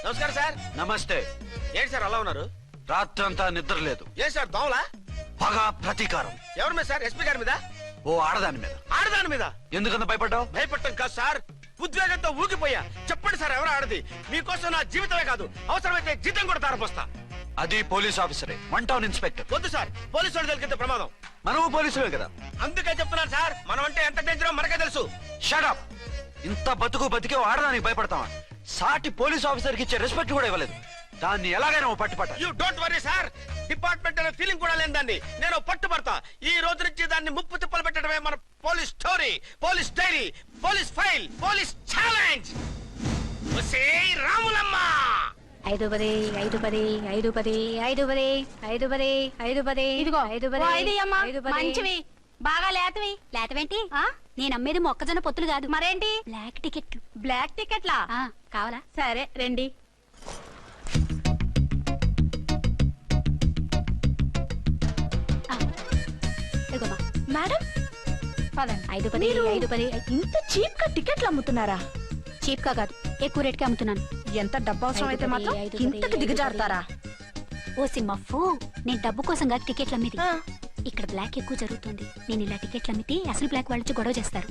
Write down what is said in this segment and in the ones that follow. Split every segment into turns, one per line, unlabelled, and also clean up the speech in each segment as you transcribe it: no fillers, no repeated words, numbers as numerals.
నమస్కారం సార్.
నమస్తే.
ఏంటి సార్ అలా ఉన్నారు?
రాత్రంతా నిద్ర లేదు.
ఏం సార్ దోమలా?
పగ ప్రతీకారం.
ఎవరి మీద సార్? ఎస్పీ గారి మీద?
ఓ ఆడదాని మీద.
ఆడదాని మీద?
ఎందుకంత భయపడ్డావు?
భయపడటం కాదు సార్, ఉద్వేగంతో ఊగిపోయా. చెప్పండి సార్, ఎవరు ఆడది? మీకోసం నా జీవితమే కాదు, అవసరమైతే జీతం కూడా తారపోస్తా.
అది పోలీస్ ఆఫీసరే, 1 టౌన్ ఇన్స్పెక్టర్.
వద్దు సార్, పోలీసు వాళ్ళు తెలికితే ప్రమాదం.
మనము పోలీసులే కదా.
అందుకే చెప్తున్నాను సార్, మనం అంటే ఎంత డేంజరో మనకే తెలుసు.
షటప్. ఇంత బతికే ఆడదానికి భయపడతావా? సాటి పోలీస్ ఆఫీసర్ కి ఇచ్చే రెస్పెక్ట్ కూడా ఇవ్వలేదు. దాన్ని ఎలాగైనా పట్టుపట్ట.
You don't worry sir, department అనే ఫీలింగ్ కూడా లేని దాన్ని నేను పట్టుబడతా. ఈ రోజు నుంచి దాన్ని ముప్పు తిప్పలు పెట్టడమే మన police story, police diary, police file, police challenge. Ramulamma
5 10 5 10 5 10 5 10 5 10 5 10 ఇదిగో 5 10
మంచివి బాగా లేతవేంటి? నేను అమ్మేది మొక్కజొన్న పొత్తులు కాదు. మరేంటి? బ్లాక్ టికెట్లు. బ్లాక్ టికెట్లా? కావాలా? సరే రండి.
మేడం
5 10 5 10.
ఇంత చీప్ గా టికెట్లు అమ్ముతున్నారా?
చీప్ గా కాదు, ఎక్కువ రేట్ కి అమ్ముతున్నాను.
ఎంత డబ్బు అవసరం అయితే మాత్రం ఇంతకు దిగజారుతారా?
ఓ సిమ్మఫు, నేను డబ్బు కోసం కాదు టికెట్లు అమ్మేది. ఇక్కడ బ్లాక్ ఎక్కువ జరుగుతుంది. నేను ఇలా టికెట్లు అమ్మితే అసలు బ్లాక్ వాళ్ళు గొడవ చేస్తారు.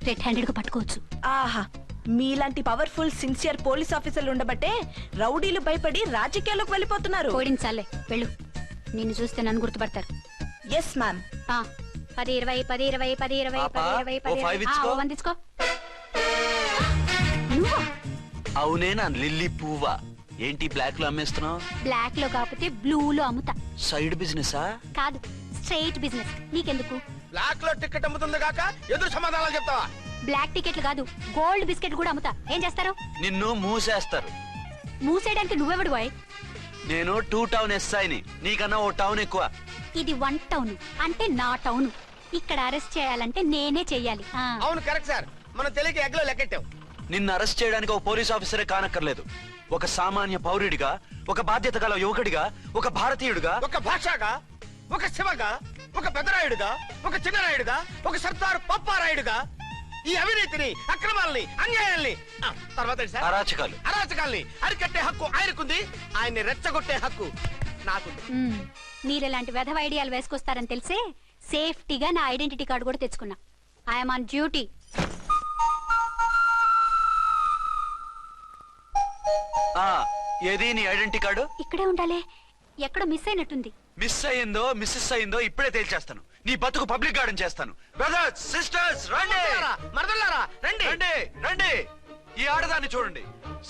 రెడ్ హ్యాండెడ్ గా పట్టుకోవచ్చు.
ఆహా, మీలాంటి పవర్ఫుల్ సిన్సియర్ పోలీస్ ఆఫీసర్లు ఉండబట్టే రౌడీలు భయపడి రాజకీయాల్లోకి వెళ్ళిపోతున్నారు.
ఓడించాలే వెళ్ళు, నిన్ను చూస్తే నన్ను గుర్తుపడతారు.
Yes ma'am.
10 20 10 20 10 20 10 20 10 వందించుకో.
అవునే నా లిల్లీ పువ్వా. ఏంటి బ్లాక్ లో అమ్మేస్తున్నావు?
బ్లాక్ లో కాకపోతే బ్లూ లో అమ్ముతా.
సైడ్ బిజినెసా?
కాదు, స్ట్రైట్ బిజినెస్. నీకెందుకు?
బ్లాక్ లో టికెట్ అమ్ముతుంది కాక ఎదురు సమాధానాలు చెప్తావా?
బ్లాక్ టికెట్లు కాదు, గోల్డ్ బిస్కెట్ కూడా అమ్ముతా. ఏం చేస్తారు?
నిన్ను మూసేస్తారు.
మూసేయడానికి నువ్వెవడు బాయ్?
నేను 2 టౌన్ ఎస్ఐని, నీకన్నా ఓ టౌన్ ఎక్కువ.
ఇది 1 టౌన్, అంటే నా టౌన్. ఇక్కడ అరెస్ట్ చేయాలంటే నేనే చెయ్యాలి.
అవును కరెక్ట్ సార్, మనం తెలియక ఎగ్లో లెక్కెట్టాం.
నిన్ను అరెస్ట్ చేయడానికి ఒక పోలీస్ ఆఫీసరే కానక్కర్లేదు. ఒక సామాన్య పౌరుడిగా, ఒక బాధ్యత గల యువకుడిగా, ఒక భారతీయుడిగా,
ఒక భాషగా, ఒక శివగా, ఒక పెద్దరాయుడుగా, ఒక చిన్నరాయుడుగా, ఒక సర్దార్ పప్పారాయుడుగా ఈ అవినీతిని, అక్రమాలని, అన్యాయాల్ని, తర్వాత అరాచకాల్ని అరికట్టే హక్కు ఆయనకుంది. ఆయన్ని రెచ్చగొట్టే హక్కు నాకుంది.
మీరెలాంటి వెధవ ఐడియాలు వేసుకొస్తారని తెలిసే సేఫ్టీగా నా ఐడెంటిటీ కార్డు కూడా తెచ్చుకున్నా. I'm on duty.
ఏది నీ ఐడెంటిటీ కార్డు?
ఇక్కడే ఉండాలి. ఎక్కడ మిస్ అయినట్టుంది.
మిస్ అయ్యిందో మిస్సెస్ అయ్యిందో ఇప్పుడే తేల్చేస్తాను. నీ బతుకు పబ్లిక్ గార్డెన్ చేస్తాను. బ్రదర్స్ సిస్టర్స్ రండి,
మరదలారా రండి
రండి రండి. ఈ ఆడదాన్ని చూడండి.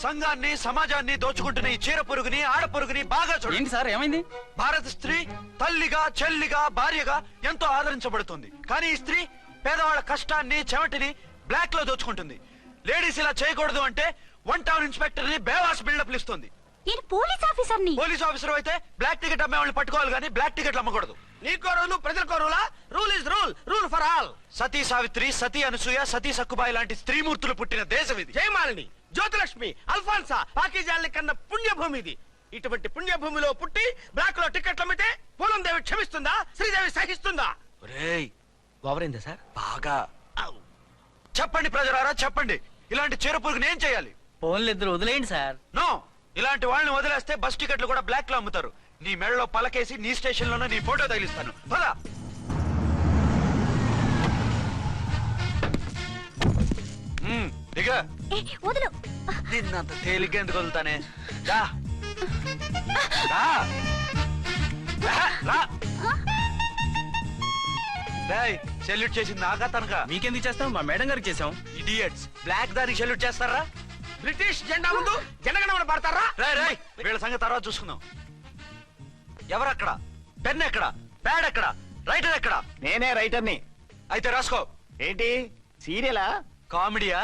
సంఘాన్ని సమాజాన్ని దోచుకుంటున్న ఈ చీర పురుగుని, ఆడ పురుగుని బాగా చూడండి.
ఏంటి సార్ ఏమైంది?
భారత స్త్రీ తల్లిగా, చెల్లిగా, భార్యగా ఎంతో ఆదరించబడుతుంది. కానీ ఈ స్త్రీ పేదవాళ్ళ కష్టాన్ని, చెమటిని బ్లాక్ లో దోచుకుంటుంది. లేడీస్ ఇలా చేయకూడదు అంటే 1 టౌన్ ఇన్స్పెక్టర్ ని బేవాస్ బిల్డప్ ఇస్తుంది.
పోలీస్ ఆఫీసర్
పోలీస్ ఆఫీసర్ అయితే బ్లాక్ టికెట్ అమ్మే వాళ్ళని పట్టుకోవాలి కానీ బ్లాక్ టికెట్లు అమ్మకూడదు.
నీకో రూలు, ప్రజలకో రూలా? Rule is rule, rule for all.
Sati Savitri, Sati Anasuya, Sati Sakkubai లాంటి స్త్రీమూర్తులు పుట్టిన దేశం ఇది.
జయమాలిని, జ్యోతిలక్ష్మి, అల్ఫాన్సా, పాకిజాల్ని కన్న పుణ్యభూమి ఇది. ఇటువంటి పుణ్యభూమిలో పుట్టి బ్లాక్ లో టికెట్లు అమ్మితే పూలం దేవి క్షమిస్తుందా? శ్రీదేవి సహిస్తుందా?
ఓవరైందా సార్?
బాగా చెప్పండి ప్రజలారా, చెప్పండి. ఇలాంటి చీర పురుగుని ఏం చేయాలి?
ఫోన్లు ఇద్దరు వదిలేయండి సార్.
నో, ఇలాంటి వాళ్ళని వదిలేస్తే బస్ టికెట్లు కూడా బ్లాక్ లో అమ్ముతారు. నీ మెడలో పలకేసి నీ స్టేషన్ లోనే నీ ఫోటో తగిలిస్తాను. పద. దిగా.
వదులు.
నిన్నంత తేలిగ్గా ఎందుకు వదులుతానే? సెల్యూట్ చేసింది నాకా తనకా?
మీకెందుకు చేస్తాం? మా మేడం గారికి చేసాం.
ఇడియట్స్, బ్లాక్ దానికి సెల్యూట్ చేస్తారా?
బ్రిటిష్ జెండా ముందు జనగణమన పడతారా?
వీళ్ళ సంగతి తర్వాత చూసుకుందాం. ఎవరక్కడ? పెన్ ఎక్కడ? ప్యాడ్ ఎక్కడ? రైటర్ ఎక్కడ?
నేనే రైటర్ని.
అయితే రాసుకో.
ఏంటి సీరియలా?
కామెడీయా?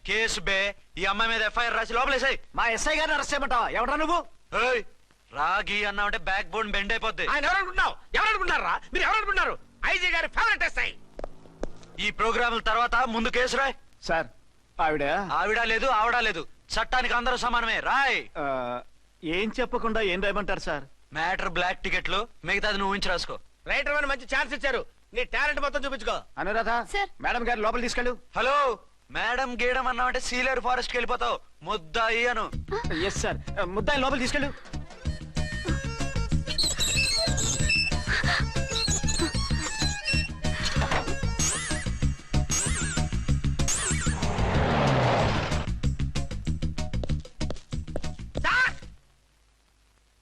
కేసు బే. ఈ అమ్మాయి మీద ఎఫ్ఐఆర్ రాసి లోపలేసాయి.
మా ఎస్ఐ గారిని అరెస్ట్ చేయమంటావా? ఎవడా నువ్వు?
రాగి అన్నావంటే బ్యాక్ బోన్ బెండ్ అయిపోద్ది.
ఆయన ఎవరనుకుంటున్నారా? మీరు ఎవరనుకుంటున్నారు? ఐజీ గారి ఫేవరెట్ ఎస్ఐ.
ఈ ప్రోగ్రాముల తర్వాత ముందు కేసు రాయ్.
సార్
ఆవిడ లేదు, ఆవిడ లేదు. చట్టానికి అందరూ సమానమే. రాయ్.
ఏం చెప్పకుండా ఏం రాయమంటారు సార్?
మ్యాటర్ బ్లాక్ టికెట్లు, మిగతాది నువ్వు ఉంచి రాసుకో.
రైటర్ అని మంచి ఛాన్స్ ఇచ్చారు. నీ టాలెంట్ మొత్తం చూపించుకో.
అనురాధ, మేడం గారు లోపల తీసుకెళ్ళు.
హలో, మేడం గీయడం అన్నామంటే సీలేరు ఫారెస్ట్ కి వెళ్ళిపోతావు. ముద్దాయి అను.
Yes sir. ముద్దాయి లోపల తీసుకెళ్ళు.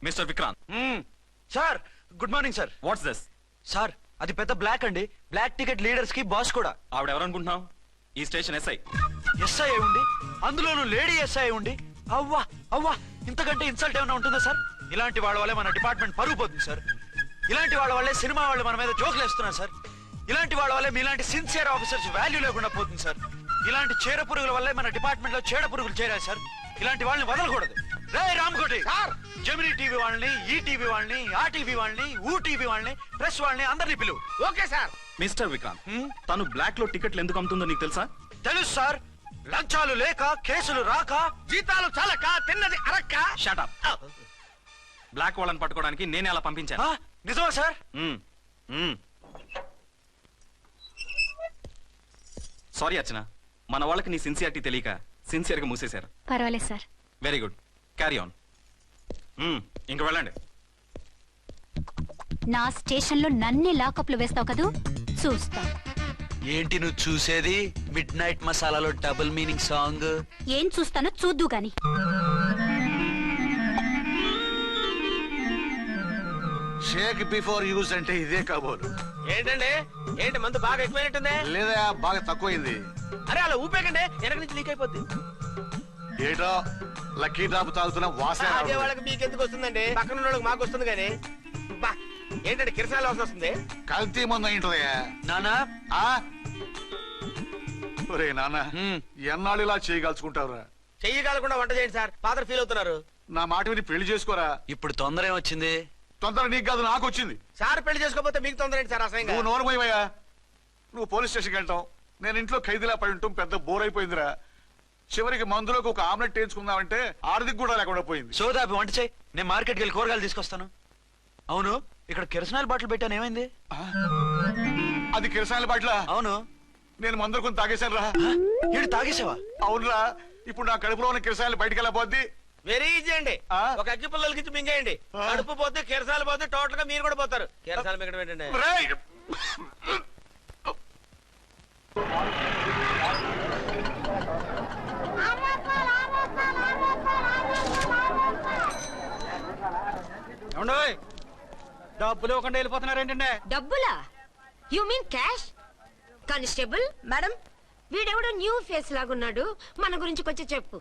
Mister Vikrant,
sir good morning sir.
What's this?
Sir అది పెద్ద బ్లాక్ అండి. బ్లాక్ టికెట్ లీడర్స్ కి బాస్ కూడా.
ఆవిడ ఎవరనుకుంటున్నావు? ఈ స్టేషన్ ఎస్ఐ.
ఎస్ఐ ఉండి, అందులోనూ లేడీ ఎస్ఐ ఉండి, అవ్వా అవ్వా ఇంతకంటే ఇన్సల్ట్ ఏమైనా ఉంటుందా సార్? ఇలాంటి వాళ్ళ వల్లే మన డిపార్ట్మెంట్ పరుగు పోతుంది సార్. ఇలాంటి వాళ్ళ వల్లే సినిమా వాళ్ళు మన మీద జోకులు వేస్తున్నారు సార్. ఇలాంటి వాళ్ళ వల్లే మీలాంటి సిన్సియర్ ఆఫీసర్స్ వాల్యూ లేకుండా పోతుంది సార్. ఇలాంటి చీడ పురుగుల వల్లే మన డిపార్ట్మెంట్ లో చీడ పురుగులు చేరాయి సార్. ఇలాంటి వాళ్ళని వదలకూడదు. రే రామ్కోటి
సార్,
జమినీ టీవీ వాళ్ళని, ఈ టీవీ వాళ్ళని, ఆ టీవీ వాళ్ళని, ఊ టీవీ వాళ్ళని, ప్రెస్ వాళ్ళని అందరినీ పిలువు.
Okay sir.
మిస్టర్ విక్రాంత్, తను బ్లాక్ లో టికెట్లు ఎందుకు అమ్ముతుందో నీకు తెలుసా?
తెలుసు సార్. లంచాలు లేక, కేసులు రాక,
జీతాలు చాలక, తిన్నది అరక్క.
Shut up. బ్లాక్ వాళ్ళని పట్టుకోవడానికి నేనే అలా పంపించాను.
ఆ, నిజమా సార్?
సారీ అర్చన, మన వాళ్ళకి నీ సిన్సియారిటీ తెలియక సిన్సియర్ గా మూసేశారు.
పర్వాలేదు sir.
Very good, carry on. ఇంక వెళ్ళండి.
నా స్టేషన్ లో నన్నే లాకప్ లో వేస్తావు కదూ, చూస్తా.
ఏంటి నువ్వు చూసేది? మిడ్ నైట్ మసాలాలో డబుల్ మీనింగ్ సాంగ్.
ఏం చూస్తానో చూద్దు గాని.
షేక్ బిఫోర్ యూజ్ అంటే ఇదే కాబోలు.
ఏంటండి, ఏంటి మందు బాగా ఎక్కువైనట్టుంది?
లేదా బాగా తక్కువైంది.
అరే అలా ఊపేకండి, వెనక నుంచి లీక్ అయిపోద్ది.
ఏటో లక్కీ డ్రాప్ తాగుతున్న వాసన
అదే
రావడం.
వాళ్ళకి మీకు ఎందుకు వస్తుందండి? పక్కన ఉన్న వాళ్ళకి మాకు వస్తుంది కానీ. బా, ఏంటంటే కిరసాల వాసన వస్తుంది.
కల్తీ మందు ఏంటదయ్యా?
నానా
ఆ? ఒరే నాన్న, ఎన్నాళ్ళు ఇలా చేయగలుచుకుంటావురా?
చెయ్యగలకుండా వంట చేయండి సార్, ఫాదర్ ఫీల్ అవుతున్నారు.
నా మాట విని పెళ్లి చేసుకోరా.
ఇప్పుడు తొందర ఏమొచ్చింది?
తొందర నీకు కాదు, నాకు వచ్చింది.
సార్ పెళ్లి చేసుకోకపోతే మీకు తొందర ఏంటి సార్? అసహ్యంగా.
నువ్వు నోరు పోయివయ్యా. నువ్వు పోలీస్ స్టేషన్కి వెళ్తావు, నేను ఇంట్లో ఖైదీలా పడి ఉంటాం. పెద్ద బోర్ అయిపోయిందిరా. చివరికి మందులోకి ఒక ఆమ్లెట్ వేయించుకుందామంటే ఆర్థిక కూడా లేకుండా పోయింది.
సోదాపి వంట చేయి, నేను మార్కెట్కి వెళ్ళి కూరగాయలు తీసుకొస్తాను. అవును, ఇక్కడ కిరసనాయిల్ బాటిల్ పెట్టాను, ఏమైంది?
అది కిరసాల బాట్ల.
అవును,
నేను మందులు కొని తాగేశాను రా.
ఏడు తాగేసావా?
అవునురా. ఇప్పుడు నా కడుపులో ఉన్న కిరసాయలు బయటకు వెళ్ళబోద్ది.
వెరీ ఈజీ అండి.
ఆ?
ఒక అగ్గి పుల్లలకి మింగేయండి. కడుపు పోతే కిరసాలు పోతే టోటల్ గా మీరు కూడా పోతారు. కిరసాలు మింగడం ఏంటండి?
రేయ్!
డబ్బులు ఇవ్వకుండా వెళ్ళిపోతున్నారు ఏంటంటే?
డబ్బులా? You mean cash? Constable madam, వీడెవడో న్యూ ఫేస్ లాగున్నాడు, మన గురించి కొంచెం చెప్పు.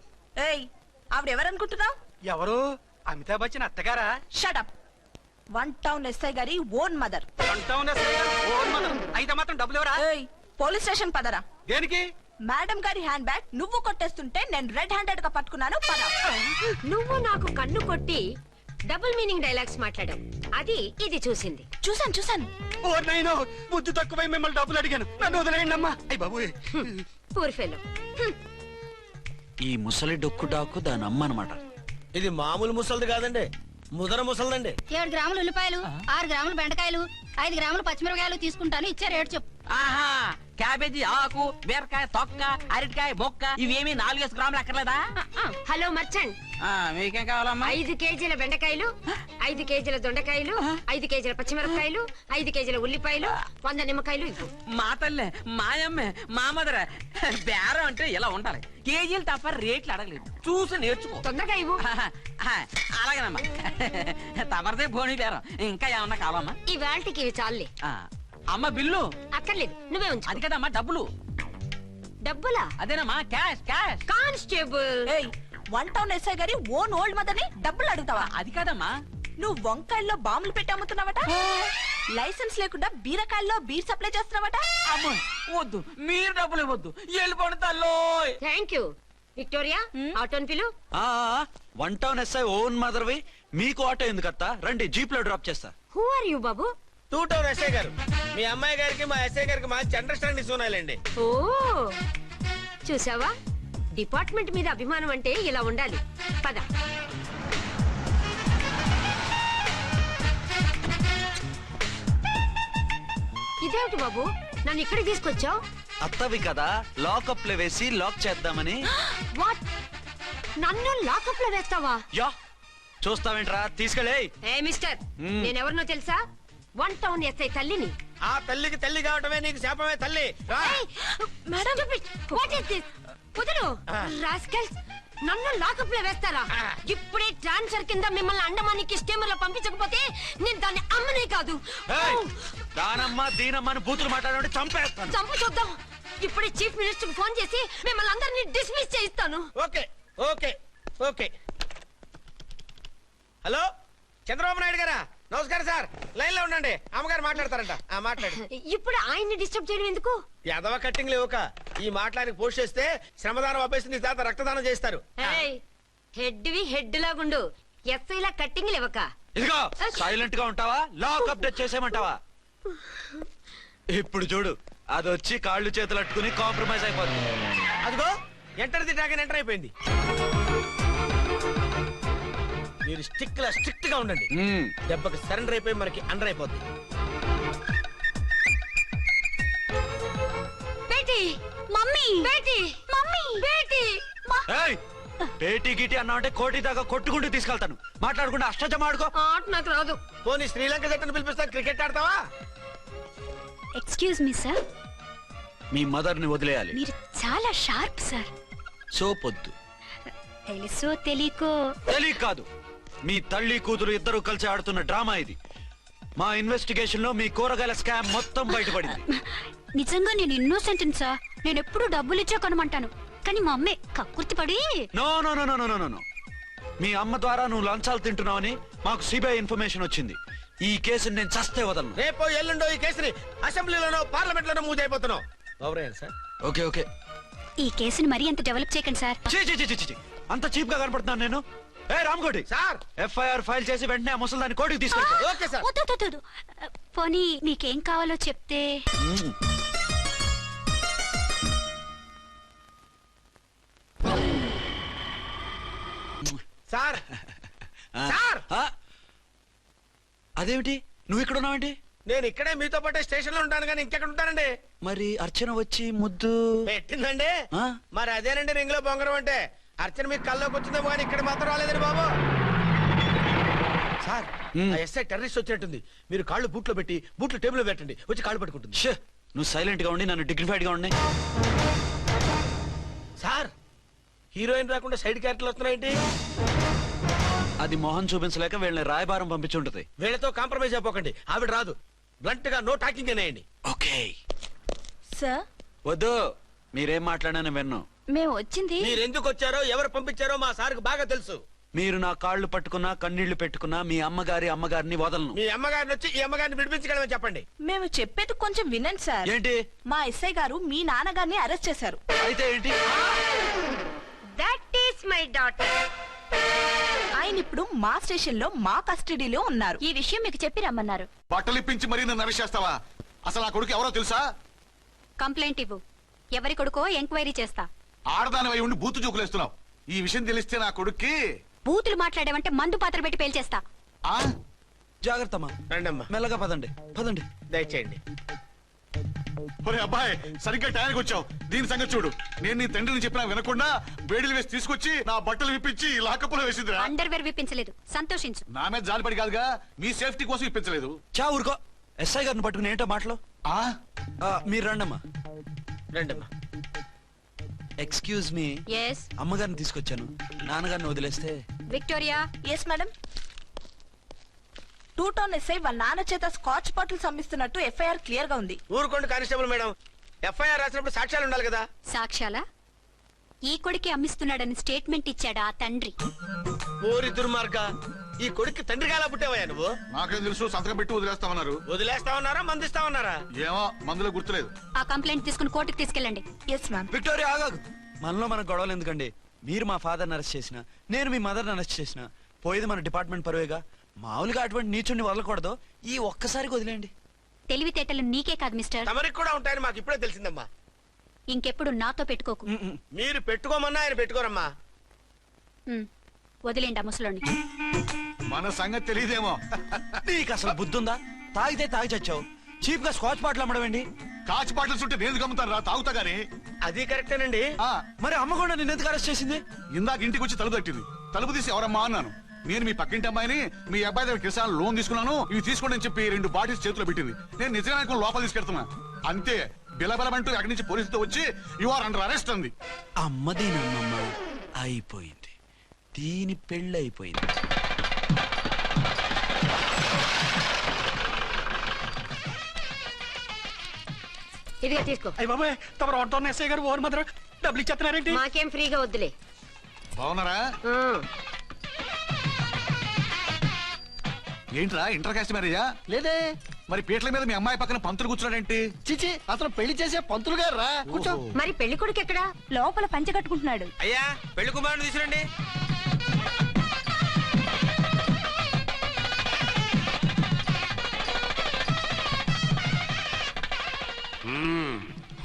ఏయ్, ఆవిడెవరనుకుంటున్నావు?
ఎవరు? అమితాబ్ బచ్చన్ అత్తగారా?
షటప్. 1 టౌన్ ఎస్ఐ గారి ఓన్ మదర్.
అయితే మాత్రం డబ్బులు ఎవరా?
ఏయ్, పోలీస్ స్టేషన్ పదరా.
దేనికి?
మేడం గారి హ్యాండ్ బ్యాగ్ నువ్వు కొట్టేస్తుంటే నేను రెడ్ హ్యాండెడ్ గా పట్టుకున్నాను. పద.
నువ్వు నాకు కన్ను కొట్టి డబుల్ మీనింగ్ డైలాగ్స్ మాట్లాడావు, అది ఇది చూసింది.
చూసాను.
ఓ నైనో, బుద్ధి తక్కువై మిమ్మల్ని డబ్బులు అడిగాను, నన్ను వదిలేయండి అమ్మా. అయ్య బాబు,
పూర్ ఫెలో.
ఈ ముసలి డొక్కు డాకు దాని అమ్మ అనమాట.
ఇది మామూలు ముసలిది కాదండి, ముదర ముసలిదండి.
7 గ్రాములు ఉల్లిపాయలు, 6 గ్రాములు బెండకాయలు, 5 గ్రాములు పచ్చిమిరపకాయలు తీసుకుంటాను. ఇచ్చే రేటు చెప్పు.
ఆహా, క్యాబేజీ ఆకు, బీరకాయ తొక్క, అరటికాయ బొక్క, ఇవేమి 4 గ్రాములు అక్కర్లేదా?
హలో మర్చండ్,
మీకేం కావాలమ్మా?
5 కేజీల బెండకాయలు, 5 కేజీల దొండకాయలు, 5 కేజీల పచ్చిమిరపకాయలు, 5 కేజీల ఉల్లిపాయలు, 100 నిమ్మకాయలు ఇవ్వు.
మా తల్లే, మాయమ్మే, మా మదర బేరం అంటే ఇలా ఉండాలి. కేజీలు తప్ప రేట్లు అడగలేదు, చూసి నేర్చుకో.
తొందరగా ఇవ్వు.
అలాగేనమ్మా. తమరిదే భోని బేరం. ఇంకా ఏమన్నా కావాలమ్మా?
ఈ వేల్టికి ఇవి చాలులే.
అమ్మ బిల్లు
అక్కర్లేదు, నువ్వే ఉంచు.
అది కదమ్మా డబ్బులు.
డబ్బులా?
అదేనమ్మా, క్యాష్ క్యాష్.
కానిస్టేబుల్,
ఏయ్, 1 టౌన్ ఎస్ఐ గారి ఓన్ ఓల్డ్ మదర్ ని డబ్బులు అడుగుతావా?
అది కాదమ్మా.
నువ్వు వంకాయల్లో బాంబులు పెట్టి అమ్ముతున్నావట, లైసెన్స్ లేకుండా బీరకాయల్లో బీర్ సప్లై చేస్తున్నావట.
అమ్మో వద్దు, మీరు డబ్బులు ఇవ్వద్దు, వెళ్ళిపోండి తల్లో.
Thank you. విక్టోరియా, ఆటోన్ పిలు.
1 టౌన్ ఎస్ఐ ఓన్ మదర్వి, మీకు ఆటో ఎందుకత్తా? రండి, జీప్ లో డ్రాప్ చేస్తా.
హూ ఆర్ యూ బాబు?
2 టౌన్ ఎస్ఐ గారు, మీ అమ్మాయి గారికి మా ఎస్ఐ గారికి మంచి అండర్స్టాండింగ్ ఉన్నాయండి.
ఓ, చూసావా, డిపార్ట్మెంట్ మీద అభిమానం అంటే ఇలా ఉండాలి. పద. ఇదేమిటి బాబు, నన్ను ఇక్కడికి తీసుకొచ్చావు?
అత్తవి కదా లాకప్ లో వేసి లాక్ చేద్దామని.
వాట్, నన్ను లాకప్ లో వేస్తావా?
యా చూస్తావేంట్రా, తీసుకెళ్ళే.
ఏ మిస్టర్, నేనెవరినో తెలుసా? 1 టౌన్ ఎస్ఐ తల్లిని.
ఆ తల్లికి తల్లి కావటమే నీకు శాపమే తల్లి. రా.
Madam, what is this? కుదురు రాస్కల్స్, నన్ను లాకప్ లో వేస్తారా? ఇప్పుడే ట్రాన్స్ఫర్ కింద మిమ్మల్ని అండమానికి స్టీమర్ లో పంపించకపోతే నేను దాన్ని అమ్మనే కాదు.
ఏయ్, దానమ్మ దీనమ్మ అని బూతులు మాట్లాడే చంపేస్తాను.
చంపు చూద్దాం. ఇప్పుడే చీఫ్ మినిస్టర్ ఫోన్ చేసి మిమ్మల్ని అందరినీ డిస్మిస్ చేయిస్తాను.
Okay okay okay. Hello, Chandrababu Naidu గారా? నమస్కారం సార్, లైన్ లో ఉండండి, అమ్మగారు మాట్లాడతారంట. మాట్లాడు.
ఇప్పుడు ఆయన్ని డిస్టర్బ్ చేయడం ఎందుకు?
యాదవ కట్టింగ్ లేవుక ఈ మాట్లాడికి పోస్ట్ చేస్తే శ్రమదానం అభ్యసి నీ తాత రక్తదానం చేస్తారు.
హెడ్ వి హెడ్ లాగుండు, ఎస్ఐ లా కట్టింగ్ లేవక.
ఇదిగో సైలెంట్ గా ఉంటావా, లాక్ అప్డేట్ చేసేయమంటావా? ఇప్పుడు చూడు, అది వచ్చి కాళ్ళు చేతులు అట్టుకుని కాంప్రమైజ్ అయిపోతుంది.
అదిగో ఎంటర్ ది డ్రాగన్ ఎంటర్ అయిపోయింది. మీరు స్ట్రిక్ట్ గా ఉండండి, దెబ్బకి సరెండర్ అయిపోయి మనకి అండర్ అయిపోద్ది.
Beti, mummy, Beti, mummy, Beti.
ఏయ్, పేటీ గిటి అన్నావంటే కోటి దాకా కొట్టుకుంటూ తీసుకెళ్తాను. మాట్లాడకుండా అష్టజమ ఆడుకో.
ఆట నాకు రాదు.
పోనీ శ్రీలంక జట్టును పిలిపిస్తా, క్రికెట్ ఆడతావా?
ఎక్స్క్యూజ్ మీ సార్,
మీ మదర్ ని వదిలేయాలి.
మీరు చాలా షార్ప్ సార్.
సోపొద్దు.
తెలుసో తెలియకో.
తెలియక కాదు, మీ తల్లి కూతురు ఇద్దరు కలిసి ఆడుతున్న డ్రామా ఇది. మా ఇన్వెస్టిగేషన్ లో మీ కూరగాయల స్కామ్ మొత్తం బయటపడింది.
నిజంగా నేను ఇన్నోసెంట్ సార్. నేను ఎప్పుడు డబ్బులు ఇచ్చా కొనమంటాను, కానీ మా అమ్మే కక్కుర్తి పడి.
No no no no no no no. మీ అమ్మ ద్వారా నువ్వు లంచాలు తింటున్నావని మాకు సిబిఐ ఇన్ఫర్మేషన్ వచ్చింది. ఈ కేసుని నేను చస్తే వదలను.
రేపో ఎల్లుండో ఈ కేసుని అసెంబ్లీలోనో పార్లమెంట్ లోనో మూవ్ అయిపోతున్నావు. Sir
okay okay.
ఈ కేసుని మరీ అంత డెవలప్ చేయకండి సార్.
చీ చీ చీ చీ, అంత చీప్ గా కనపడుతున్నాను నేను? ఏ రామ్కోటి
సార్,
ఎఫ్ఐఆర్ ఫైల్ చేసి వెంటనే ఆ ముసలి దాన్ని కోర్టుకి తీసుకెళ్ళి.
Okay sir.
వద్దు, వద్దు, వద్దు. పోనీ మీకేం కావాలో చెప్తే.
సార్ సార్,
అదేమిటి నువ్వు ఇక్కడ ఉన్నావేంటి?
నేను ఇక్కడే మీతో పాటే స్టేషన్ లో ఉంటాను, కానీ ఇంకెక్కడ ఉంటానండి?
మరి అర్చన వచ్చి ముద్దు
పెట్టిందండి.
ఆ?
మరి అదేనండి రింగ్ లో బొంగరం అంటే. అర్చన మీకు కల్లోకి వచ్చిందేమో కానీ ఇక్కడ మాత్రం రాలేదండి బాబు. సార్, ఆ ఎస్ఐ టెర్రరిస్ట్ వచ్చినట్టుంది. మీరు కాళ్ళు బూట్లో పెట్టి బూట్లు టేబుల్ లో పెట్టండి, వచ్చి కాళ్ళు పట్టుకుంటుంది.
షే, నువ్వు సైలెంట్ గా ఉండి నన్ను డిగ్నిఫైడ్ గా ఉండి.
సార్, హీరోయిన్ రాకుండా సైడ్ క్యారెక్టర్లు వస్తున్నాయేంటి?
అది మొహం చూపించలేక వీళ్ళని రాయబారం పంపించుంటది.
వీళ్ళతో కాంప్రమైజ్ అయిపోకండి, ఆవిడ రాదు. బ్లంట్ గా నో టాకింగ్ అనేయండి.
ఓకే
సార్,
వద్దు, మీరేం మాట్లాడానని విన్నాం.
మేము వచ్చింది.
మీరు ఎందుకు వచ్చారో ఎవరు పంపించారో మా సార్కి బాగా తెలుసు.
మీరు నా కాళ్ళు పట్టుకున్నా కన్నీళ్లు పెట్టుకున్నా మీ అమ్మగారిని వదలను.
మీ అమ్మగారిని వచ్చి ఈ అమ్మగారిని విడిపించగలమని చెప్పండి.
మేము చెప్పేది కొంచెం వినండి సార్.
ఏంటి?
మా ఎస్ఐ గారు మీ నాన్నగారిని అరెస్ట్ చేశారు.
అయితే ఏంటి?
That is my daughter.
ఆయన ఇప్పుడు మా స్టేషన్ లో మా కస్టడీలో ఉన్నారు.
ఈ విషయం మీకు చెప్పి రమ్మన్నారు.
బట్టలు ఇప్పించి మరీ నన్ను అరెస్ట్ చేస్తావా? అసలు ఆ కొడుకు ఎవరో తెలుసా?
కంప్లైంట్ ఇవ్వు, ఎవరి కొడుకో ఎంక్వైరీ చేస్తా.
ఆడదానివై ఉండి బూతు చూకులేస్తున్నావు. ఈ విషయం తెలిస్తే నా కొడుక్కి.
బూతులు మాట్లాడేవంటే మందు పాత్ర పెట్టి పేల్చేస్తా.
ఆ?
జాగ్రత్తమ్మా,
రండమ్మా,
మెల్లగా పదండి పదండి.
దయచేయండి.
ఒరే అబ్బాయి, సరిగ్గా టయానికి వచ్చావు. దీని సంగతి చూడు. నేను నీ తండ్రిని చెప్పినా వినకుండా వేడిలు వేసి తీసుకొచ్చి నా బట్టలు విప్పించి లాకప్పులో వేసిందిరా.
అండర్వేర్ విప్పించలేదు, సంతోషించు.
నా మీద జాలిపడి కాదుగా, మీ సేఫ్టీ కోసం ఇప్పించలేదు.
చా ఊరుకో. ఎస్ఐ గారిని పట్టుకుని ఏంటో మాటలు.
ఆ?
మీరు రండమ్మా.
రండమ్మా.
ఎక్స్క్యూజ్ మీ,
ఎస్
అమ్మగారిని తీసుకొచ్చాను. నాన్నగారిని వదిలేస్తే.
Victoria.
Yes madam. 2 town SI వాళ్ళ నాన్న చేత స్కాచ్ బాటిల్స్ అమ్మిస్తున్నట్టు ఎఫ్ఐఆర్ క్లియర్ గా ఉంది.
ఊరుకోండి కానిస్టేబుల్ మేడం, ఎఫ్ఐఆర్ రాసినప్పుడు సాక్ష్యాలు ఉండాలి కదా.
సాక్ష్యాలా? ఈ కొడుకే అమ్మిస్తున్నాడని స్టేట్మెంట్ ఇచ్చాడా ఆ తండ్రి?
ఓరి దుర్మార్గ, ఈ కొడుక్కి తండ్రిగా ఎలా పుట్టావయ్యా నువ్వు?
నాకేం తెలుసు, సంతకం పెట్టి వదిలేస్తామన్నారు.
వదిలేస్తామన్నారా మందిస్తామన్నారా?
ఏమో, మందులో గుర్తులేదు.
ఆ కంప్లైంట్ తీసుకుని కోర్టుకు తీసుకెళ్ళండి.
Yes ma'am.
విక్టోరియా ఆగాగు. మనలో మన గొడవలు ఎందుకండి? మీరు మా ఫాదర్ని అరెస్ట్ చేసిన, నేను మీ మదర్ని అరెస్ట్ చేసిన, పోయేది మన డిపార్ట్మెంట్ పరువేగా. మామూలుగా అటువంటి నీచుడిని వదలకూడదు. ఈ ఒక్కసారికి వదిలేండి.
తెలివితేటలు నీకే కాదు మిస్టర్,
తమరికి కూడా ఉంటాయని మాకు ఇప్పుడే తెలిసిందమ్మా.
ఇంకెప్పుడు నాతో పెట్టుకోకు.
మీరు పెట్టుకోమన్నా ఆయన పెట్టుకోరమ్మా.
వదిలేండి ఆ ముసలోని.
మన సంగతి తెలియదేమో.
నీకు అసలు బుద్ధుందా? తాగితే తాగి చచ్చావు. చీప్ గా స్కాచ్ బాటిల్ అమ్మడం ఏంటి?
కాచి బాటలు చుట్టూ నేను గమ్ముతాను రా తాగుతా గానీ.
అది కరెక్టేనండి.
మరి అమ్మ కూడా నిన్ను ఎందుకు అరెస్ట్ చేసింది?
ఇందాక ఇంటికి వచ్చి తలుపు తట్టింది. తలుపు తీసి ఎవరమ్మా అన్నాను. నేను మీ పక్కింటి అమ్మాయిని, మీ అబ్బాయి దగ్గర కిసాన్ లోన్ తీసుకున్నాను, ఇవి తీసుకోండి అని చెప్పి 2 బాటిల్స్ చేతిలో పెట్టింది. నేను నిజంగా అనుకుని లోపల తీసుకెళ్తున్నా. అంతే బిలబలమంటూ అక్కడి నుంచి పోలీసుతో వచ్చి యు ఆర్ అండర్ అరెస్ట్ అంది.
అమ్మదేనమ్మమ్మ అయిపోయింది, దీని పెళ్ళి అయిపోయింది.
ఇదిగా తీసుకో.
అయ్య బాబాయ్ తమరు ఆటో ఎస్ఐ గారు ఓన్ మాత్రం డబ్బులు ఇచ్చేస్తున్నారేంటి?
మాకేం ఫ్రీగా వద్దులే.
బాగున్నారా?
ఆ.
ఏంట్రా ఇంటర్ కాస్ట్ మ్యారేజా?
లేదే.
మరి పీటల మీద మీ అమ్మాయి పక్కన పంతులు కూర్చున్నాడేంటి?
చిచి అతను పెళ్లి చేసే పంతులు గారు రా. కూర్చో.
మరి పెళ్లి కొడుకు ఎక్కడా?
లోపల పంచె కట్టుకుంటున్నాడు.
అయ్యా పెళ్లి కుమారుని తీసుకురండి.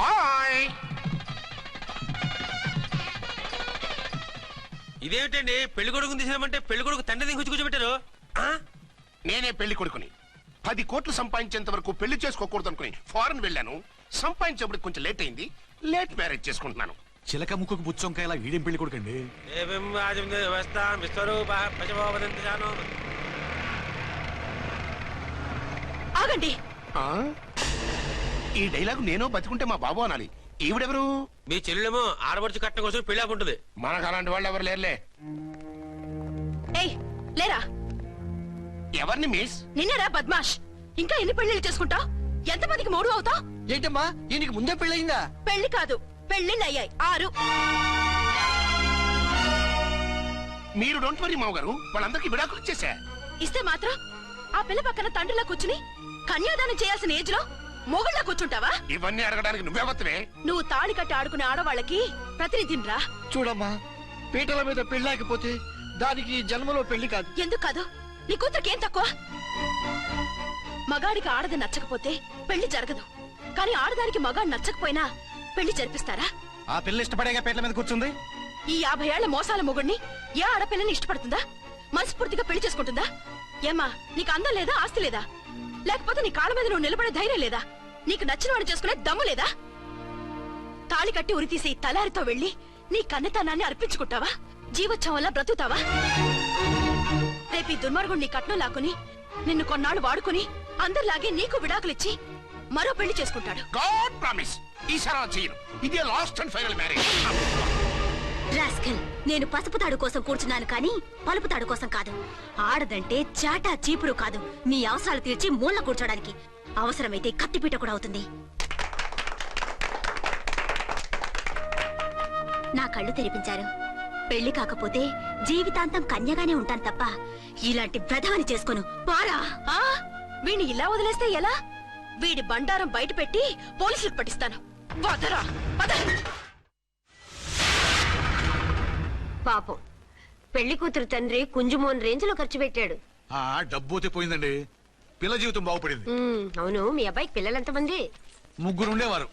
హాయ్.
ఇదేమిటండి పెళ్లి కొడుకుని తీసినామంటే పెళ్లి కొడుకు తండ్రి దిగి కూర్చోబెట్టారు.
నేనే పెళ్లి కొడుకుని. 10 కోట్లు సంపాదించేంత వరకు పెళ్లి చేసుకోకూడదు అనుకుని ఫారెన్ వెళ్ళాను. సంపాదించేప్పుడు కొంచెం లేట్ అయింది. లేట్ మ్యారేజ్ చేసుకుంటున్నాను.
చిలక ముక్కుకు బుచ్చొంకాయలా వీడేం పెళ్లి కొడుకండి?
ఆగండి.
ఈ డైలాగ్ నేను బతికుంటే మా బాబు అనాలి. ఈవిడెవరు?
మీ చెల్లెమో ఆడబడుచు కట్టడం కోసం పెళ్లి ఆకుంటుంది.
మనకు అలాంటి వాళ్ళు ఎవరు లేరులే.
ఏయ్ లేరా.
ఎవరిని మిస్?
నిన్నరా బద్మాష్. ఇంకా ఎన్ని పెళ్లిళ్ళు చేసుకుంటావు? ఎంతమందికి మూడు అవుతావు?
ఏంటమ్మా ఈయనకి ముందే పెళ్ళయిందా?
పెళ్లి కాదు పెళ్లిళ్ళు అయ్యాయి 6.
మీరు డోంట్ వరీ మావ గారు, వాళ్ళందరికీ విడాకులు ఇచ్చేసా.
ఇస్తే మాత్రం ఆ పిల్ల పక్కన తండ్రిలా కూర్చుని కన్యాదానం చేయాల్సిన ఏజ్ లో మొగుళ్ళ కూర్చుంటావా?
ఇవన్నీ అడగడానికి నువ్వెవత్తవే?
నువ్వు తాళి కట్టి ఆడుకునే ఆడవాళ్ళకి ప్రతినిధిరా.
చూడమ్మా పీటల మీద పెళ్ళాకపోతే దానికి జన్మలో పెళ్లి కాదు.
ఎందుకు కాదు? నీ కూతురికేం తక్కువ? మగాడికి ఆడది నచ్చకపోతే పెళ్లి జరగదు. కానీ ఆడదానికి మగాడు నచ్చకపోయినా పెళ్లి జరిపిస్తారా?
ఆ పిల్ల ఇష్టపడేగా పీటల మీద కూర్చుంది.
ఈ 50 ఏళ్ల మోసాల మొగుడిని ఏ ఆడపిల్లని ఇష్టపడుతుందా? మనస్ఫూర్తిగా పెళ్లి చేసుకుంటుందా? ఏమ్మా నీకు అందం లేదా, ఆస్తి లేదా? లేకపోతే నీ కాళ్ళ మీద నువ్వు నిలబడే ధైర్యం లేదా? నీకు నచ్చిన వాడిని చేసుకునే దమ్ము లేదా? తాళి కట్టి ఉరితీసే ఈ తలారితో వెళ్లి నీ కన్నెతనాన్ని అర్పించుకుంటావా? జీవోత్సవంలా బ్రతుకుతావా? రేపు ఈ దుర్మార్గుడు నీ కట్నం లాక్కుని నిన్ను కొన్నాళ్ళు వాడుకుని అందరిలాగే నీకు విడాకులిచ్చి మరో పెళ్లి చేసుకుంటాడు.
గాడ్ ప్రామిస్ ఈసారి చేయను. ఇదే last and final marriage.
Rascal, నేను పసుపు తాడు కోసం కూర్చున్నాను కానీ పలుపు తాడు కోసం కాదు. ఆడదంటే చాటా చీపురు కాదు, నీ అవసరాలు తీర్చి మూల కూర్చోడానికి. అవసరమైతే కత్తిపీట కూడా అవుతుంది. నా కళ్ళు తెరిపించారు. పెళ్లి కాకపోతే జీవితాంతం కన్యగానే ఉంటాను తప్ప ఇలాంటి బ్రధవని చేసుకోను. పారా.
వీణ్ణి ఇలా వదిలేస్తే ఎలా? వీడి బండారం బయట పెట్టి పోలీసులకు పట్టిస్తాను. వదరా, వద.
పాపం పెళ్లి కూతురు తండ్రి కుంజుమోన్ రేంజ్ లో ఖర్చు పెట్టాడు.
డబ్బు అయితే పోయిందండి, పిల్ల జీవితం బాగుపడింది.
అవును, మీ అబ్బాయికి పిల్లలు ఎంతమంది?
3 ఉండేవారు,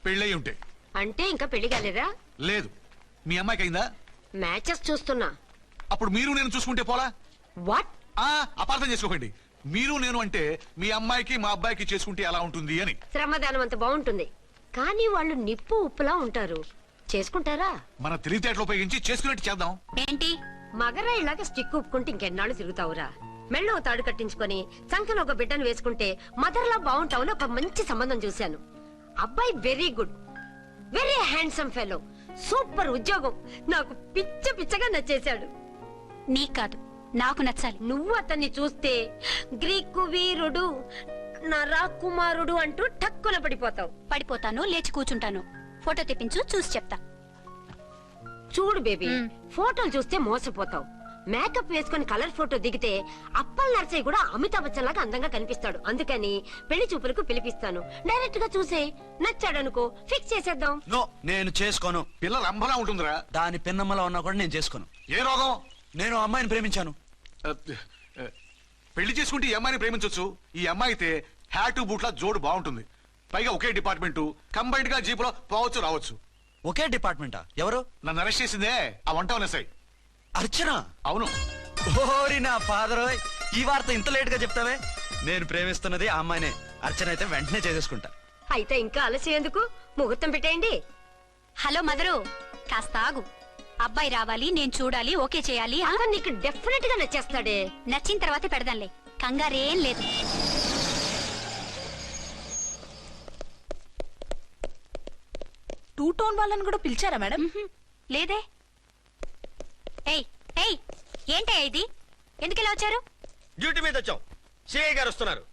పెళ్ళయి ఉంటే.
అంటే ఇంకా పెళ్లి కాలేదా?
లేదు. మీ అమ్మాయికి అయిందా?
మ్యాచెస్ చూస్తున్నా.
అప్పుడు మీరు నేను చూసుకుంటే పోలా?
వాట్?
అపార్థం చేసుకోకండి. మీరు నేను అంటే మీ అమ్మాయికి మా అబ్బాయికి చేసుకుంటే ఎలా ఉంటుంది అని.
శ్రమదానం అంత బాగుంటుంది, కానీ వాళ్ళు నిప్పు ఉప్పులా ఉంటారు. చేసుకుంటారా?
మన తెలివితేటలు ఉపయోగించి చేసుకున్నట్టు చేద్దాం.
ఏంటి
మగరా ఇలాగ స్టిక్ ఉప్పుకుంటే ఇంకెన్నాళ్ళు తిరుగుతావురా? మెళ్ళో తాడు కట్టించుకొని సంఖ్యలో ఒక బిడ్డను వేసుకుంటే మదర్లా బాగుంటావుని ఒక మంచి సంబంధం చూశాను. అబ్బాయి very good, very handsome fellow, super ఉద్యోగం. నాకు పిచ్చగా నచ్చేశాడు.
నీకు కాదు, నాకు నచ్చాలి.
నువ్వు అతన్ని చూస్తే గ్రీకు వీరుడు, నా రాకుమారుడు అంటూ టక్కున పడిపోతావు.
పడిపోతాను, లేచి కూర్చుంటాను. ఫోటో తెప్పించు, చూసి చెప్తా.
చూడు బేబీ, ఫోటోలు చూస్తే మోసపోతావు. మేకప్ వేసుకుని కలర్ ఫోటో దిగితే అప్పల్ నర్సయ్య కూడా అమితాబ్ బచ్చన్ లాగా అందంగా కనిపిస్తాడు. అందుకని పెళ్లి చూపులకు పిలిపిస్తాను. డైరెక్ట్ గా చూసే నచ్చాడనుకో ఫిక్స్ చేసేద్దాం.
నో, నేను చేసుకోను.
పిల్ల రంభలా ఉంటుందిరా.
దాని పిన్నమ్మలా ఉన్నా కూడా నేను చేసుకోను.
ఏ రోగం?
నేను అమ్మాయిని ప్రేమించాను.
పెళ్లి చేసుకుంటే ఈ అమ్మాయిని ప్రేమించొచ్చు. ఈ అమ్మాయి అయితే హ్యాటు బూట్ల జోడు బాగుంటుంది. పైగా ఒకే డిపార్ట్మెంట్, కంబైన్డ్ గా జీపులో పోవచ్చు రావచ్చు.
ఒకే డిపార్ట్మెంటా? ఎవరు?
నన్ను అరెస్ట్ చేసిందే ఆ వంట ఎస్ఐ
అర్చన.
అవును.
ఓరి నా ఫాదర్, ఈ వార్త ఇంత లేట్ గా చెప్తావే. నేను ప్రేమిస్తున్నది ఆ అమ్మాయినే. అర్చన అయితే వెంటనే చేసేసుకుంటా.
అయితే ఇంకా ఆలస్యం ఎందుకు? ముహూర్తం పెట్టేయండి.
హలో మదరు, కాస్త ఆగు. అబ్బాయి రావాలి, నేను చూడాలి, ఓకే చేయాలి.
అతను నీకు డెఫినెట్ గా నచ్చేస్తాడే.
నచ్చిన తర్వాత పెడదాంలే, కంగారేం లేదు.
టూ టోన్ వాళ్ళని కూడా పిలిచారా మేడం?
లేదే. ఏయ్ ఏయ్, ఏంటయ్యా ఇది? ఎందుకు ఇలా వచ్చారు?
డ్యూటీ మీద వచ్చాం. సిఐ గారు వస్తున్నారు.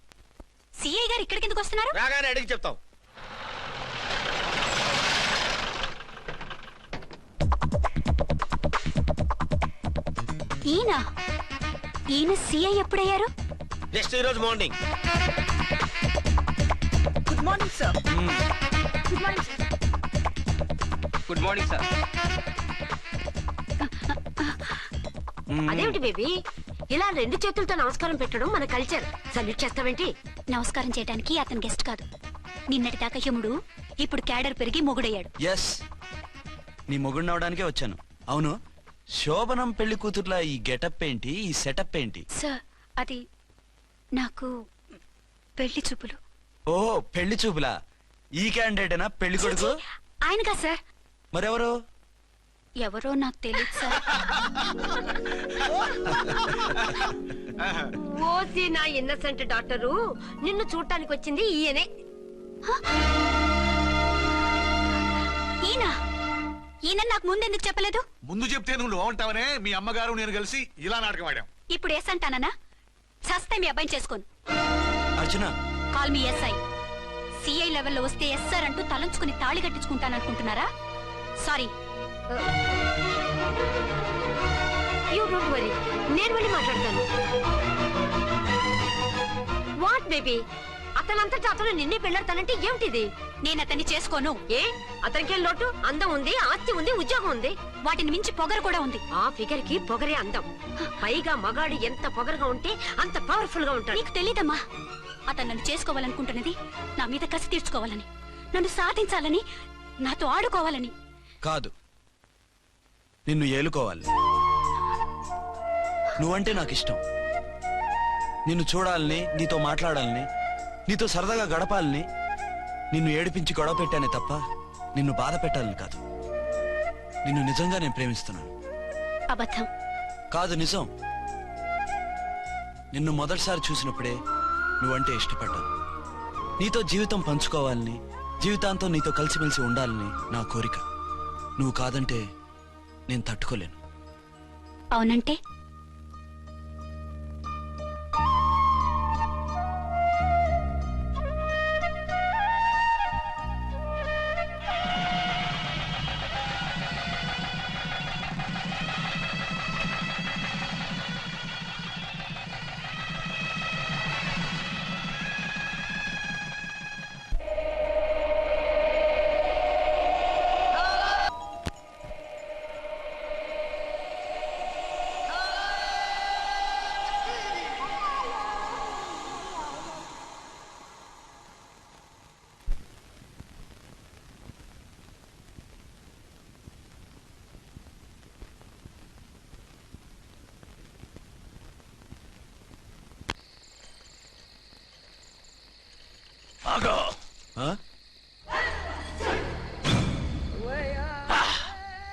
సిఐ గారు ఇక్కడికి ఎందుకు వస్తున్నారు?
రాగానే అడిగి చెప్తాం.
ఈయన సిఐ ఎప్పుడయ్యారు?
నెక్స్ట్ ఈ రోజు morning.
Good morning sir. Good morning sir.
Good morning sir.
అదేమిటి బేబీ, ఇలా 2 చేతులతో నమస్కారం పెట్టడం మన కల్చర్. సల్యూట్ చేస్తావేంటి?
నమస్కారం చేయడానికి అతను గెస్ట్ కాదు. నిన్నటి దాకా యముడు, ఇప్పుడు క్యాడర్ పెరిగి మొగుడయ్యాడు.
ఎస్, నీ మొగుడిని అవడానికే వచ్చాను. అవును, శోభనం పెళ్లి కూతుర్లా ఈ గెటప్ ఏంటి, ఈ సెటప్ ఏంటి?
సార్, అది నాకు పెళ్లి చూపులు.
ఓ, పెళ్లి చూపులా? ఈ క్యాండిడేటేనా పెళ్లి కొడుకు?
ఆయనగా సార్.
మరెవరు?
ఎవరో నాకు తెలియదు సార్.
ఓసి నా ఇన్నసెంట్ డాక్టరు, నిన్ను చూడటానికి వచ్చింది ఈయనే.
ఈయన నాకు ముందెందుకు చెప్పలేదు?
ముందు చెప్తే నువ్వు బాగుంటావనే మీ అమ్మగారు నేను కలిసి ఇలా నాటకం ఆడాం.
ఇప్పుడు ఎస్ అంటానా? సస్తే మీ అబ్బాయిని చేసుకోను.
అర్చన,
కాల్ మీ ఎస్ఐ. సిఐ లెవెల్లో వస్తే ఎస్ఆర్ అంటూ తలంచుకుని తాళి కట్టించుకుంటాననుకుంటున్నారా? సారీ.
యూ డోంట్ వరీ, నేను వెళ్ళి మాట్లాడతాను. వాట్ బేబీ, అతనంతటా అతను నిన్నే పెళ్ళాడతానంటే ఏమిటిది?
నేను అతన్ని చేసుకోను.
ఏ, అతనికేం లోటు? అందం ఉంది, ఆస్తి ఉంది, ఉద్యోగం ఉంది.
వాటిని మించి పొగరు కూడా ఉంది.
ఆ ఫిగర్ కి పొగరే అందం. పైగా మగాడు ఎంత పొగరుగా ఉంటే అంత పవర్ఫుల్ గా ఉంటాడు.
నీకు తెలీదమ్మా, అతను నన్ను చేసుకోవాలనుకుంటున్నది నా మీద కసి తీర్చుకోవాలని, నన్ను సాధించాలని, నాతో ఆడుకోవాలని
కాదు, నిన్ను ఏలుకోవాలి. నువ్వంటే నాకు ఇష్టం. నిన్ను చూడాలని, నీతో మాట్లాడాలని, నీతో సరదాగా గడపాలని, నిన్ను ఏడిపించి గొడవ పెట్టానే తప్ప నిన్ను బాధ పెట్టాలని కాదు. నిన్ను నిజంగా నేను ప్రేమిస్తున్నాను.
అబద్ధం
కాదు, నిజం. నిన్ను మొదటిసారి చూసినప్పుడే నువ్వంటే ఇష్టపడ్డాను. నీతో జీవితం పంచుకోవాలని, జీవితాంతం నీతో కలిసిమెలిసి ఉండాలని నా కోరిక. నువ్వు కాదంటే నేను తట్టుకోలేను.
అవునంటే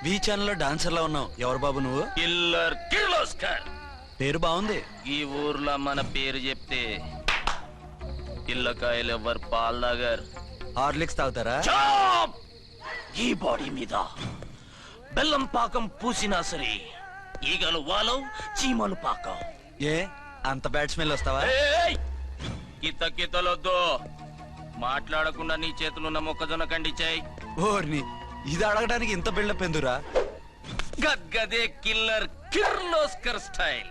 వి ఛానల్లో డాన్సర్ లా ఉన్నావు. ఎవరు బాబు నువ్వు?
కిల్లర్ కిర్లోస్కర్.
పేరు బాగుంది.
ఈ ఊర్లో మన పేరు చెప్తే పిల్లకాయలు ఎవరు పాల్దాగర్.
హార్లిక్స్ తాగుతారా?
ఈ బాడీ మీద బెల్లం పాకం పూసినా సరే ఈగలు వాలవు, చీమలు పాకం.
ఏ అంత బ్యాడ్ స్మెల్ వస్తావా?
కిత కితలొద్దు. మాట్లాడకుండా నీ చేతులున్న మొక్కజొన్న కండిచాయి.
ఓర్ని, ఇది అడగడానికి ఇంత బిల్డప్ ఎందురా?
గద్గదే కిల్లర్ కిర్లోస్కర్ స్టైల్.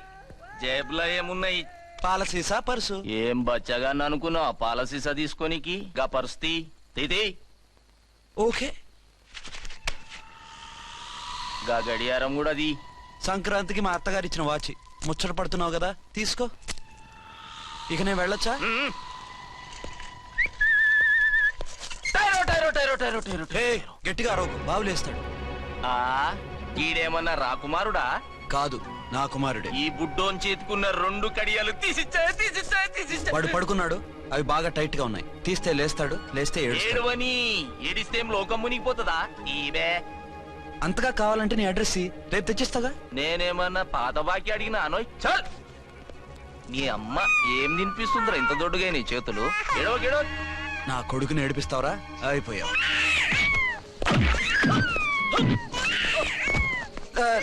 జేబులో ఏమున్నాయి?
పాలసీసా పర్సు?
ఏం బచ్చగా అనుకున్నా పాలసీసా తీసుకోనికి? గా పర్స్తీ తీది.
ఓకే,
గా గడియారం కూడా అది.
సంక్రాంతికి మా అత్తగారు ఇచ్చిన వాచి. ముచ్చట పడుతున్నావు కదా, తీసుకో. ఇక నేను వెళ్ళొచ్చా? గట్టిగా అరవకు, బావులేస్తాడు.
ఈడేమన్నా రాకుమారుడా?
కాదు, నా కుమారుడే.
ఈ బుడ్డోన్ చేతుకున్న 2 కడియాలు తీసిచ్చా.
వాడు పడుకున్నాడు, అవి బాగా టైట్ గా ఉన్నాయి. తీస్తే లేస్తాడు, లేస్తే ఏడుస్తాడు.
ఏడవని ఏడిస్తే ఏం లోకం మునిగిపోతుందా ఈబే.
అంతగా కావాలంటే నీ అడ్రస్ రేపు తెచ్చిస్తాగా.
నేనేమన్నా పాత బాకి అడిగినా అనోయ్ చల్. నీ అమ్మ ఏం తినిపిస్తుందిరా ఇంత దొడ్డుగా నీ చేతులు. ఏడవ గెడవ.
నా కొడుకుని ఏడిపిస్తావరా? అయిపోయావు.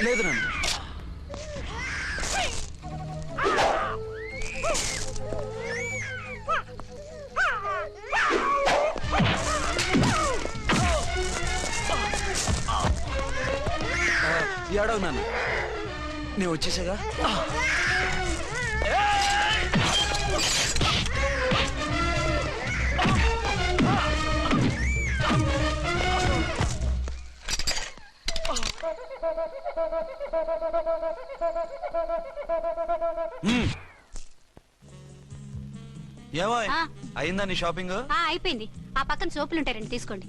లేదు నన్ను ఏడవు నాన్న, నేను వచ్చేసాగా. ఏమో అయిందా నీ షాపింగ్?
అయిపోయింది. ఆ పక్కన సోపులు ఉంటాయి, రండి తీసుకోండి.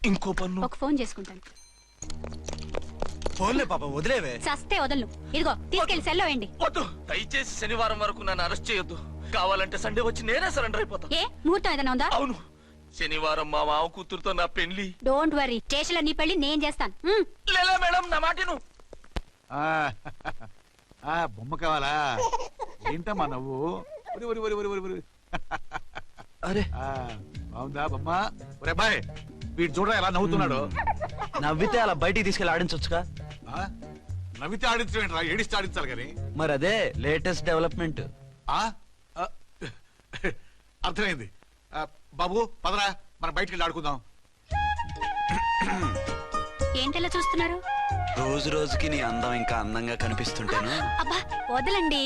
ఇంకో పన్ను.
ఒక ఫోన్ చేసుకుంటాను.
ఫోన్లే పాప, వదిలేవే.
సస్తే వదలను. ఇదిగో తీసుకెళ్లి సెల్లో వేయండి.
వద్దు, దయచేసి శనివారం వరకు నన్ను అరెస్ట్ చేయొద్దు. కావాలంటే సండే వచ్చి నేనే సరెండర్ అయిపోతా.
ఏ ముహూర్తం ఏదైనా ఉందా?
అవును, శనివారం మా మామ కూతురుతో నా పెళ్లి.
డోంట్ వరీ, స్టేషన్ లో నీ పెళ్లి నేను చేస్తాను.
లేలే మేడం, నా మాటను.
బొమ్మ కావాలా? ఏంటమ్మా నవ్వు? ఒరి ఒరి ఒరి ఒరి ఒరి ఒరి.
అరే
బాగుందా బొమ్మ? ఒరే బాయ్, వీడు చూడరా ఎలా నవ్వుతున్నాడు.
నవ్వితే అలా బయటికి తీసుకెళ్ళి ఆడించొచ్చుగా.
నవ్వితే ఆడించడం ఏంట్రా, ఏడిస్తే ఆడించాలి కానీ.
మరి అదే లేటెస్ట్ డెవలప్మెంట్.
అర్థమైంది. బాబు పదరా, మనం బయటికి వెళ్ళి ఆడుకుందాం.
ఏంటలా చూస్తున్నారు?
రోజు రోజుకి నీ అందం ఇంకా అందంగా కనిపిస్తుంటాను.
అబ్బా వదలండి.